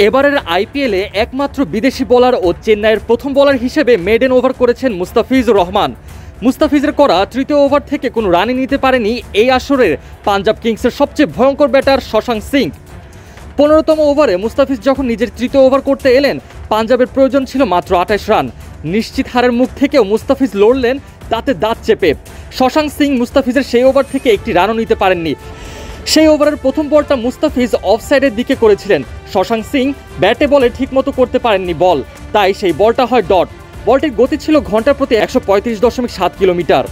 এবারের আইপিএলে একমাত্র বিদেশি বোলার ও চেন্নাইয়ের প্রথম বোলার হিসেবে মেডেন ওভার করেছেন মুস্তাফিজুর রহমান। মুস্তাফিজের করা তৃতীয় ওভার থেকে কোনো রানই নিতে পারেনি এই আসরের পাঞ্জাব কিংসের সবচেয়ে ভয়ঙ্কর ব্যাটার শশাঙ্ক সিং। 15তম ওভারে মুস্তাফিজ যখন নিজের তৃতীয় ওভার করতে এলেন, পাঞ্জাবের প্রয়োজন ছিল মাত্র 28 রান। নিশ্চিত হারের মুখ থেকেও মুস্তাফিজ লড়লেন দাঁতে দাঁত চেপে। শশাঙ্ক সিং মুস্তাফিজের সেই ওভার থেকে একটি রানও নিতে পারেননি। সেই ওভারের প্রথম বলটা মুস্তাফিজ অফসাইডের দিকে করেছিলেন। শশাঙ্ক সিং ব্যাটে বলে ঠিকমতো করতে পারেননি বল, তাই সেই বলটা হয় ডট। বলটির গতি ছিল ঘন্টার প্রতি 135.7 কিলোমিটার।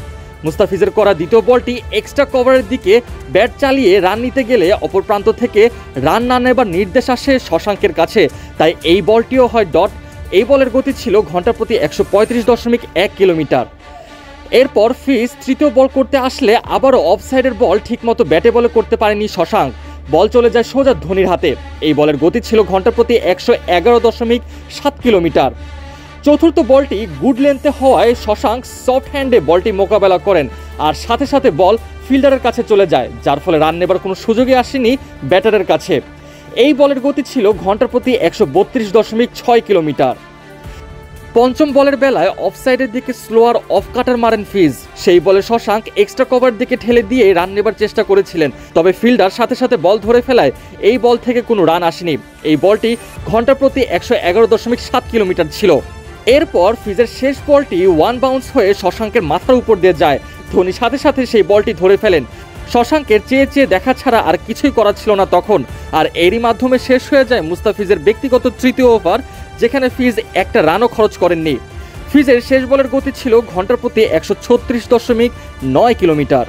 মুস্তাফিজের করা দ্বিতীয় বলটি এক্সট্রা কভারের দিকে ব্যাট চালিয়ে রান নিতে গেলে অপর প্রান্ত থেকে রান না নেবার নির্দেশ আসে শশাঙ্কের কাছে, তাই এই বলটিও হয় ডট। এই বলের গতি ছিল ঘন্টার প্রতি 135.1 কিলোমিটার। এরপর ফিজ তৃতীয় বল করতে আসলে আবারও অফসাইডের বল ঠিকমতো ব্যাটে বলে করতে পারেনি শশাঙ্ক। বল চলে যায় সোজা ধোনির হাতে। এই বলের গতি ছিল ঘন্টার প্রতি 111.7 কিলোমিটার। চতুর্থ বলটি গুড লেন্থে হওয়ায় শশাঙ্ক সফট হ্যান্ডে বলটি মোকাবেলা করেন, আর সাথে সাথে বল ফিল্ডারের কাছে চলে যায়, যার ফলে রান নেবার কোনো সুযোগই আসেনি ব্যাটারের কাছে। এই বলের গতি ছিল ঘন্টার প্রতি 132.6 কিলোমিটার। পঞ্চম বলের বেলায় অফসাইডের দিকে স্লোয়ার অফ কাটার মারেন ফিজ। সেই বলে শশাঙ্ক এক্সট্রা কভার দিকে ঠেলে দিয়ে রান নেবার চেষ্টা করেছিলেন, তবে ফিল্ডার সাথে সাথে বল ধরে ফেলায় এই বল থেকে কোনো রান আসেনি। এই বলটি ঘন্টার প্রতি 111.7 কিলোমিটার ছিল। এরপর ফিজের শেষ বলটি ওয়ান বাউন্স হয়ে শশাঙ্কের মাথার উপর দিয়ে যায়। ধোনি সাথে সাথে সেই বলটি ধরে ফেলেন। শশাঙ্কের চেয়ে চেয়ে দেখা ছাড়া আর কিছুই করার ছিল না তখন, আর এরই মাধ্যমে শেষ হয়ে যায় মুস্তাফিজের ব্যক্তিগত তৃতীয় ওভার, যেখানে ফিজ একটা রানও খরচ করেননি। ফিজের শেষ বলের গতি ছিল ঘন্টার প্রতি 136.9 কিলোমিটার।